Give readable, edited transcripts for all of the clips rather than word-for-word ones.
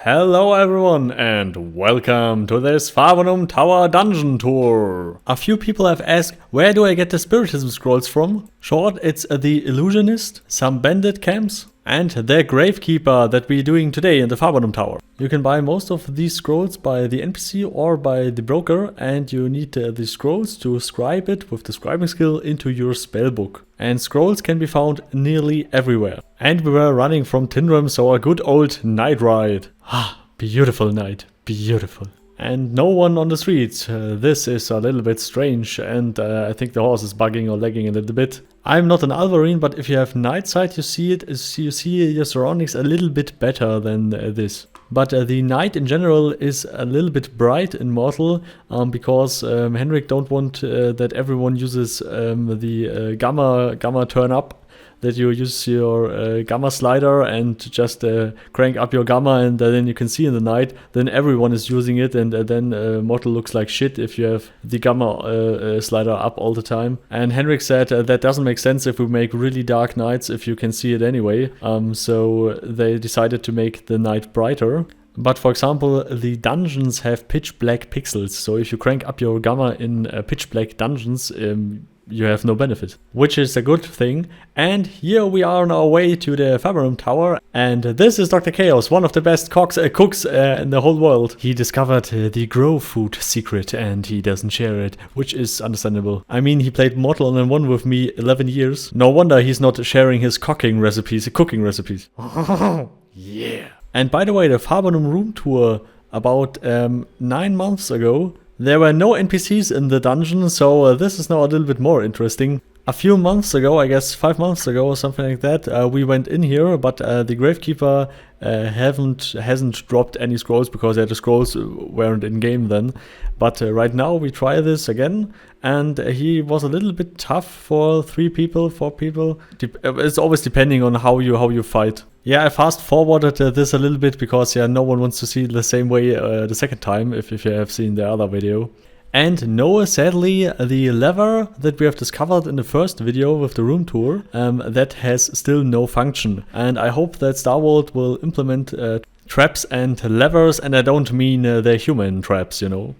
Hello everyone and welcome to this Fabernum Tower dungeon tour. A few people have asked, where do I get the spiritism scrolls from? Short, it's the illusionist, some bandit camps, and the gravekeeper that we're doing today in the Fabernum Tower. You can buy most of these scrolls by the NPC or by the broker, and you need the scrolls to scribe it with the scribing skill into your spellbook. And scrolls can be found nearly everywhere. And we were running from Tindrum, so a good old night ride. Ah, beautiful night, beautiful. And no one on the streets. This is a little bit strange, and I think the horse is bugging or lagging a little bit. I'm not an Alvarine, but if you have night sight, you see your surroundings a little bit better than this. But the night in general is a little bit bright in Mortal because Henrik don't want that everyone uses the gamma turn up. That you use your gamma slider and just crank up your gamma, and then you can see in the night. Then everyone is using it, and then Mortal looks like shit if you have the gamma slider up all the time. And Henrik said that doesn't make sense if we make really dark nights if you can see it anyway. So they decided to make the night brighter. But for example, the dungeons have pitch black pixels, so if you crank up your gamma in pitch black dungeons, you have no benefit, which is a good thing. And here we are on our way to the Fabernum Tower, and this is DrChaoz, one of the best cooks in the whole world. He discovered the grow food secret and he doesn't share it, which is understandable. I mean, he played Mortal on 1 with me 11 years. No wonder he's not sharing his cooking recipes. Yeah. And by the way, the Fabernum room tour about 9 months ago, there were no NPCs in the dungeon, so this is now a little bit more interesting. A few months ago, I guess 5 months ago or something like that, we went in here, but the Gravekeeper hasn't dropped any scrolls because the scrolls weren't in game then. But right now we try this again, and he was a little bit tough for 3 people, 4 people. It's always depending on how you fight. Yeah, I fast forwarded this a little bit because no one wants to see it the same way the second time if you have seen the other video. And no, sadly, the lever that we have discovered in the first video with the room tour, that has still no function. And I hope that Star World will implement traps and levers, and I don't mean the human traps, you know.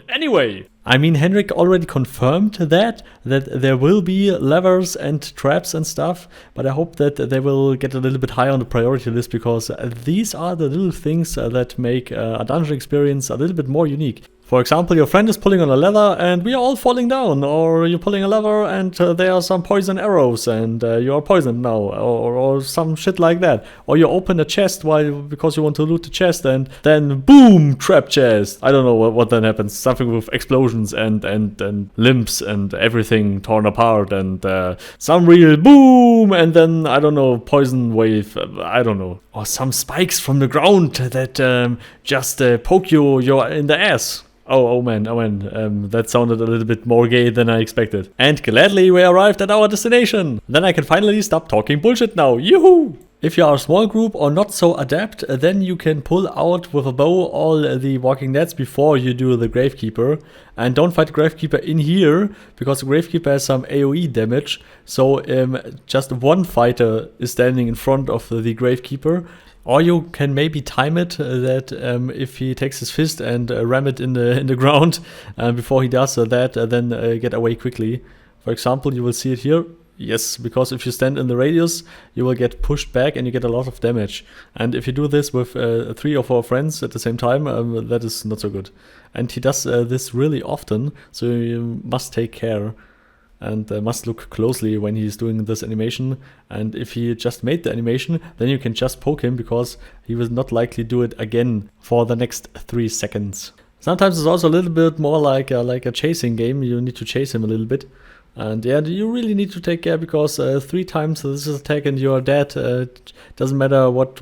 Anyway, I mean, Henrik already confirmed that there will be levers and traps and stuff, but I hope that they will get a little bit higher on the priority list, because these are the little things that make a dungeon experience a little bit more unique. For example, your friend is pulling on a lever and we are all falling down, or you're pulling a lever and there are some poison arrows and you are poisoned now, or some shit like that. Or you open a chest because you want to loot the chest, and then boom, trap chest. I don't know what then happens. Something with explosions and limbs and everything torn apart, and some real boom, and then I don't know, poison wave. I don't know, or some spikes from the ground that just poke you're in the ass. Oh man, that sounded a little bit more gay than I expected. And gladly we arrived at our destination. Then I can finally stop talking bullshit now. Yoo-hoo! If you are a small group or not so adept, then you can pull out with a bow all the walking deads before you do the Gravekeeper. And don't fight the Gravekeeper in here, because the Gravekeeper has some AoE damage. So just one fighter is standing in front of the Gravekeeper. Or you can maybe time it that if he takes his fist and ram it in the ground before he does that, then get away quickly. For example, you will see it here. Yes, because if you stand in the radius, you will get pushed back and you get a lot of damage. And if you do this with 3 or 4 friends at the same time, that is not so good. And he does this really often, so you must take care. And must look closely when he's doing this animation. And if he just made the animation, then you can just poke him, because he will not likely do it again for the next 3 seconds. Sometimes it's also a little bit more like a chasing game. You need to chase him a little bit. And yeah, you really need to take care, because 3 times this attack and you're dead. Doesn't matter what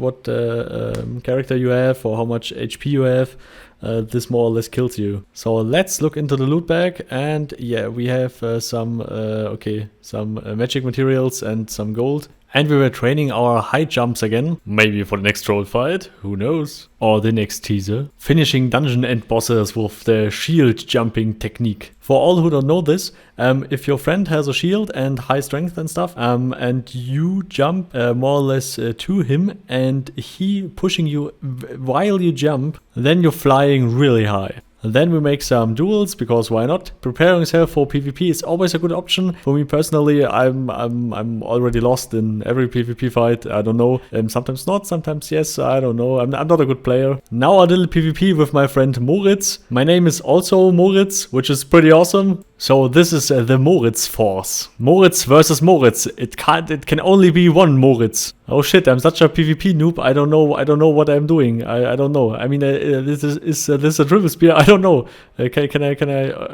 character you have or how much HP you have. This more or less kills you. So let's look into the loot bag, and yeah, we have some magic materials and some gold. And we were training our high jumps again. Maybe for the next troll fight, who knows? Or the next teaser. Finishing dungeon end bosses with the shield jumping technique. For all who don't know this, if your friend has a shield and high strength and stuff, and you jump more or less to him, and he pushing you while you jump, then you're flying really high. Then we make some duels, because why not? Preparing yourself for PvP is always a good option. For me personally, I'm already lost in every PvP fight. I don't know. Sometimes not, sometimes yes. I don't know. I'm not a good player. Now a little PvP with my friend Moritz. My name is also Moritz, which is pretty awesome. So this is the Moritz force. Moritz versus Moritz. It can only be one Moritz. Oh shit, I'm such a PvP noob. I don't know what I'm doing. I don't know. I mean, this is a triple spear. I don't know. Can I?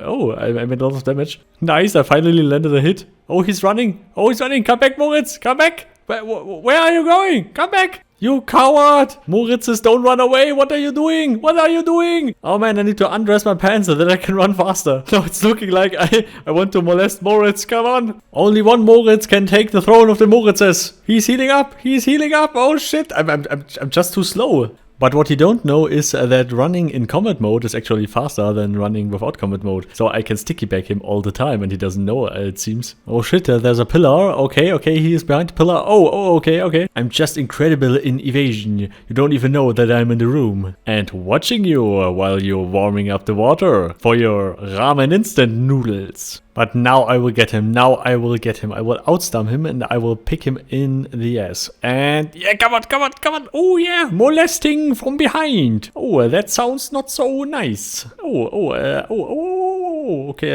Oh, I made a lot of damage. Nice. I finally landed a hit. Oh, he's running. Oh, he's running. Come back, Moritz. Come back. Where are you going? Come back. You coward! Moritz says don't run away! What are you doing? What are you doing? Oh man, I need to undress my pants so that I can run faster. No, it's looking like I want to molest Moritz. Come on! Only one Moritz can take the throne of the Moritzes. He's healing up! He's healing up! Oh shit! I'm just too slow. But what you don't know is that running in combat mode is actually faster than running without combat mode. So I can sticky back him all the time and he doesn't know, it seems. Oh shit, there's a pillar. Okay, he is behind the pillar. Oh, okay. I'm just incredible in evasion. You don't even know that I'm in the room. And watching you while you're warming up the water for your ramen instant noodles. But now I will get him. I will outstamp him and I will pick him in the ass. And yeah, come on. Oh yeah, molesting from behind. Oh, that sounds not so nice. Okay,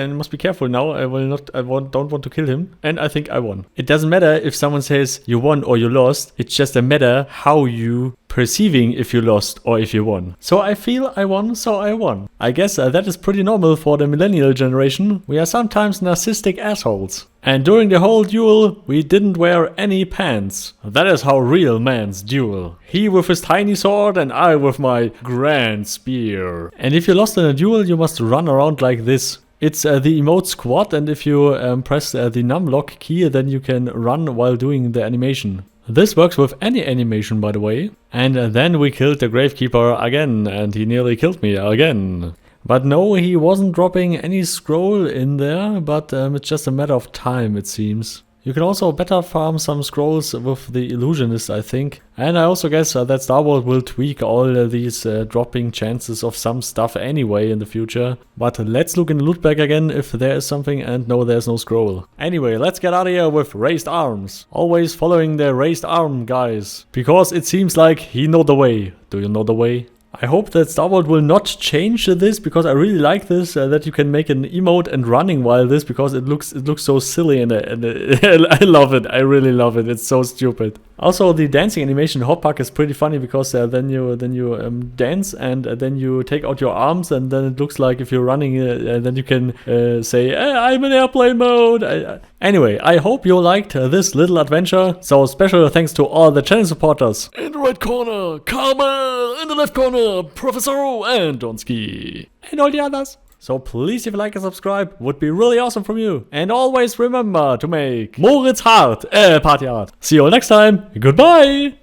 I must be careful now. Don't want to kill him. And I think I won. It doesn't matter if someone says you won or you lost. It's just a matter how you perceiving if you lost or if you won. So I feel I won, so I won. I guess that is pretty normal for the millennial generation. We are sometimes narcissistic assholes. And during the whole duel, we didn't wear any pants. That is how real mans duel. He with his tiny sword and I with my grand spear. And if you lost in a duel, you must run around like this. It's the emote squat, and if you press the numlock key, then you can run while doing the animation. This works with any animation, by the way. And then we killed the Gravekeeper again, and he nearly killed me again. But no, he wasn't dropping any scroll in there, but it's just a matter of time, it seems. You can also better farm some scrolls with the Illusionist, I think. And I also guess that Star Wars will tweak all these dropping chances of some stuff anyway in the future. But let's look in the loot bag again if there is something, and no, there's no scroll. Anyway, let's get out of here with raised arms. Always following the raised arm, guys. Because it seems like he know the way. Do you know the way? I hope that Star Wars will not change this, because I really like this, that you can make an emote and running while this, because it looks so silly and I love it. I really love it. It's so stupid. Also, the dancing animation Hot Pack is pretty funny, because then you dance and then you take out your arms, and then it looks like if you're running, then you can say, I'm in airplane mode. Anyway, I hope you liked this little adventure. So special thanks to all the channel supporters. In the right corner, Carmel. In the left corner, Professor and Donsky. And all the others. So please, if you like and subscribe, would be really awesome from you. And always remember to make Moritz hard, party hard. See you all next time. Goodbye.